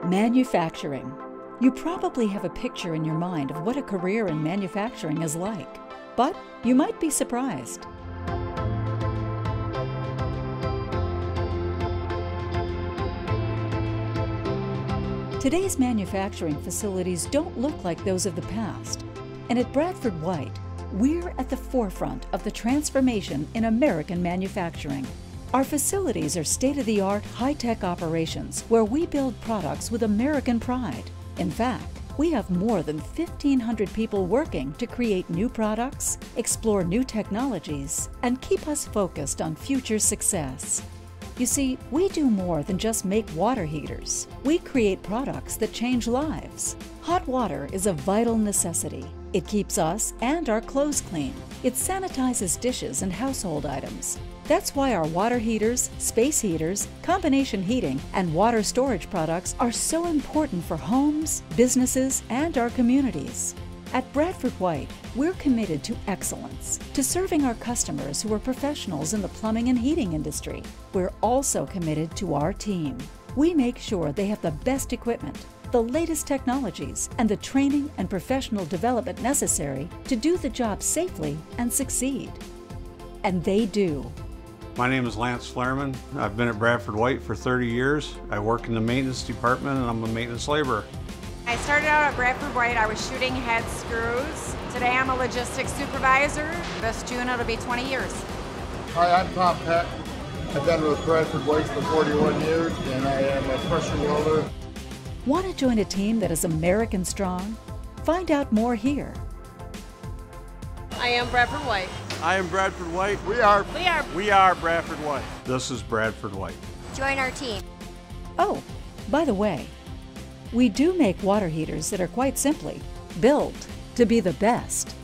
Manufacturing. You probably have a picture in your mind of what a career in manufacturing is like, but you might be surprised. Today's manufacturing facilities don't look like those of the past, and at Bradford White, we're at the forefront of the transformation in American manufacturing. Our facilities are state-of-the-art, high-tech operations where we build products with American pride. In fact, we have more than 1,500 people working to create new products, explore new technologies, and keep us focused on future success. You see, we do more than just make water heaters. We create products that change lives. Hot water is a vital necessity. It keeps us and our clothes clean. It sanitizes dishes and household items. That's why our water heaters, space heaters, combination heating, and water storage products are so important for homes, businesses, and our communities. At Bradford White, we're committed to excellence, to serving our customers who are professionals in the plumbing and heating industry. We're also committed to our team. We make sure they have the best equipment, the latest technologies, and the training and professional development necessary to do the job safely and succeed. And they do. My name is Lance Flairman. I've been at Bradford White for 30 years. I work in the maintenance department and I'm a maintenance laborer. I started out at Bradford White, I was shooting head screws. Today I'm a logistics supervisor. This June it'll be 20 years. Hi, I'm Tom Peck. I've been with Bradford White for 41 years and I am a pressure welder. Want to join a team that is American strong? Find out more here. I am Bradford White. I am Bradford White. We are Bradford White. This is Bradford White. Join our team. Oh, by the way, we do make water heaters that are quite simply built to be the best.